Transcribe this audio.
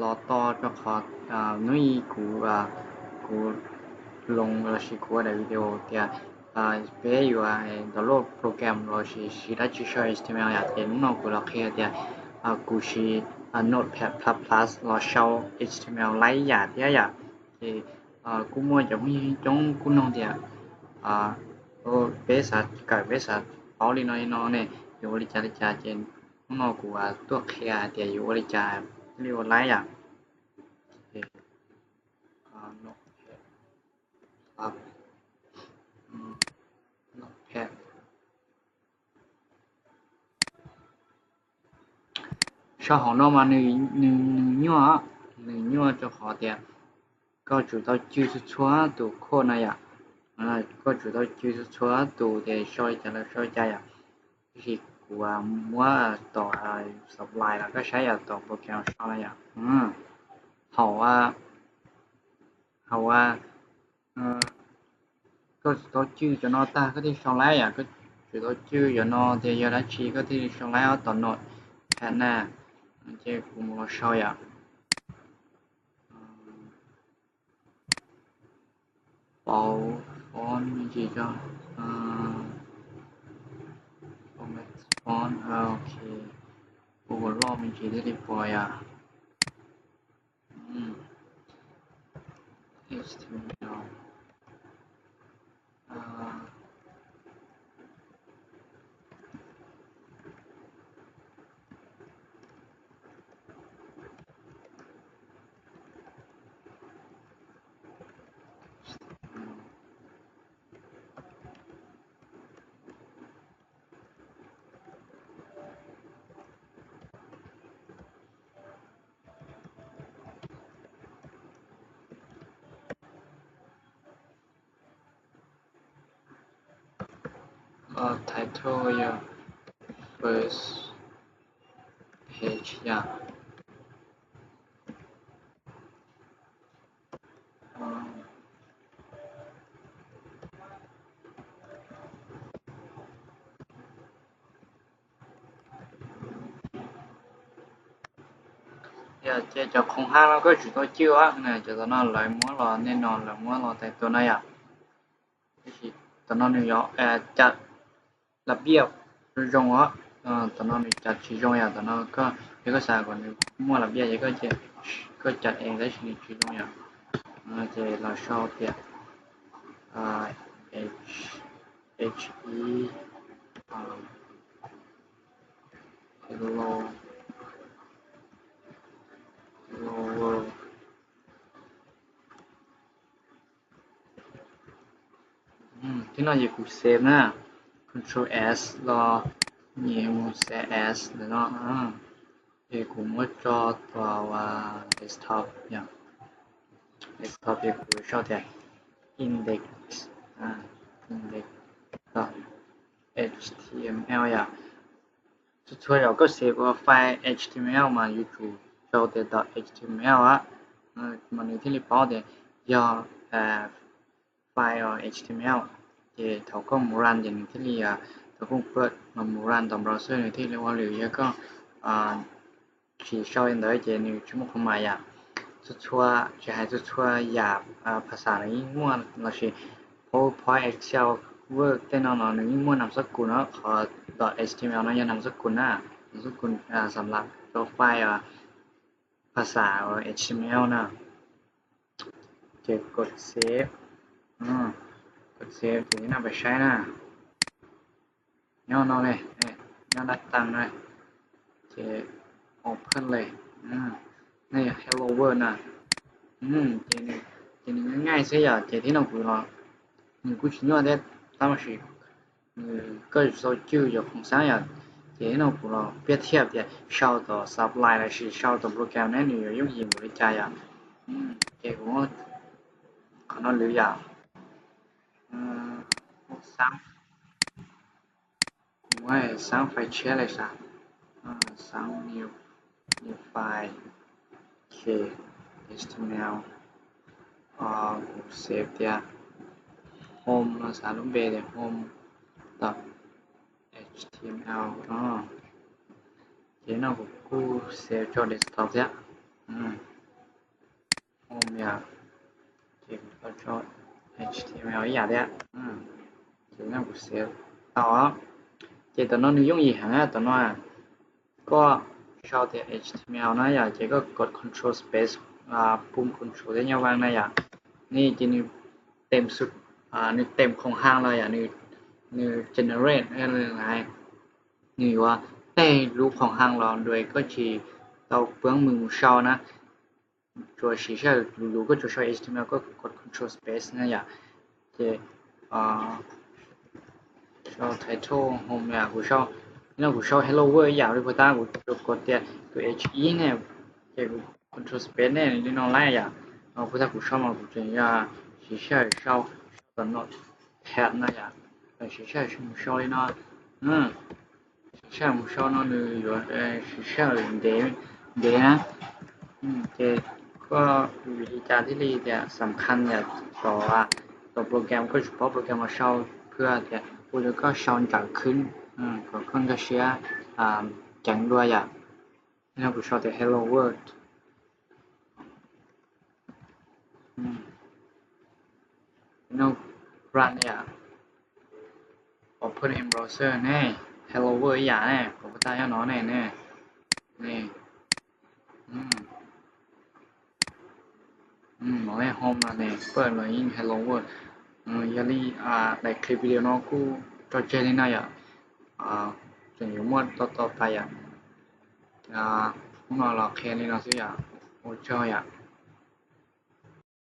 รอต่อจะขอนุ้ยกูลงเราชิกูได้วิดีโอเดียเป้อยู่ดาวน์โหลดโปรแกรมเราชิได้ชิชอย HTML อยากเห็นน้องกูเราเคลียร์เดียกูชิNotepad++ เราเช่า HTML ไลท์อยากเดียอยากกูมัวจะมีจงกูน้องเดียเบสกับเบสเอาลีน้อยน้องเนี่ยอยู่บริจาคเจนน้องกูตัวเคลียร์เดียอยู่บริจาคเรียกว่าไลท์อยากนกครับนกแพะ小红书嘛，你就好点，搞知道就是错都可能呀，搞知道就是错都得少一家呀，就是我ต่อสับไลน์แล้วก็ใช้ต่อโปรแกรมช่อง呀，好啊，ก็知道ชื่อจะนอตาก็ที่ช่องไลน์呀，ก็知道ชื่อจะนอเดียวละชีก็ที่ช่องไลน์เอาต่อโน้ตแค่นั้น，这กูมัว少呀。包ฟอนต์มีกี่จอformat font โอเคกูก็รอบมีกี่ที่เรียบร้อยHTML title your first page 这叫空下了个许多旧就是那来摸了那种来摸了在ตัวนั้น就是ตัวนั้น要จัดระเบียบรงตัวนั้นจัดชีรงตัวนั้นก็เอกสารก่อนมั่วระเบียบก็จัดเองได้ชีรงจะเราชอบเนี่ยH E hello world ที่เราอยู่กูเซฟนะ Control S รอnew S แล้วเนาะกูมั่วจอตัวว่า desktop อย่าง desktop กูชอบแต่ index index html 除了个写个 file html 嘛อยู่ชอบแต่ html มันในที่รีพอร์ตเนี่ยยอไฟล์ html ที่เขาก็มูรันอย่างที่เรียกเขาก็เปิดมามูรันตามเบราว์เซอร์ในที่เรียกว่าหรือก็ที่ชอบอย่างไรจะในชั่วโมงเข้ามาชั่วจะให้ชั่วหยาบภาษาในยิ่งมั่วเราใช้พอ Excel Word แต่นอนในยิ่งมั่วนามสกุลเนาะขอ .html นั้นยังนามสกุลสำหรับตัวไฟล์ภาษา html นะจะกดเซฟกดเซฟถึงนำไปใช้นะย่อนเลยย่อดัดตั้งเลยจะ open เลยนี่ hello world นะ这ง่ายๆ些这ที่เราคุย了你过去要在当时个时候就有空想这ที่เราคุย了เปรียบเทียบเนี่ยชาวต่อ supply และ是ชาวต่อโปรแกรมนั้นอยู่ยุ่งยิ่งบริจาค这个可能留下3ไฟล์แชร์เลยซะ3 new file k html save เดีย home ภาษาลูกเบส home html เดี๋ยวเรากู save จอ desktop เดีย home 呀，这个叫 HTML 一样的，就那个是，đó thì tụi nó dùng gì hả tụi nó có sau thì HTML nó là chỉ có gột control spaceปุ่ม control ได้ยังวางนะอย่านี่จะนี่เต็มสุดนี่เต็มของห้างเลยอ่ะนี่ generate อะไรนี่ว่าได้รูปของห้างเราโดยก็chỉ tao bướngมึงsauนะ做写下如果做下 HTML ก็กด control space นะอย่าจะsau title home 呀กูsau nóกูsau hello world อย่าเลยพอตากูกดเนี่ยตัว he เนี่ยจะ control space เนี่ยนี่น้องไล่อย่าพอตากูsauมากูจะอย่า写下sau的 not tab 那呀写下是不sau的呢写下不sau nó được rồi写下เดี๋ยวนะก็วิธีการที่ดีเนี่ยสำคัญเนี่ยต่อโปรแกรมก็เฉพาะโปรแกรมมาเช่าเพื่อเนี่ยกูจะก็เช่าจากขึ้นก็ขึ้นก็เชียร์จังด้วยอ่ะนี่กูเช่าแต่ Hello World นี่รันเนี่ย Open in browser แน่ Hello World อย่างแน่ผมก็ตายแล้วแน่นี่nói về home là này ปิดเลยยิง Hello World ยันลี่ในคลิปวิดีโอน้องกูจอเจนี่นะอย่าจะอยู่มั่วต่อไปอ่ะพวกเราแค่นี้เราสิอ่ะโอ้เจ้าอ่ะ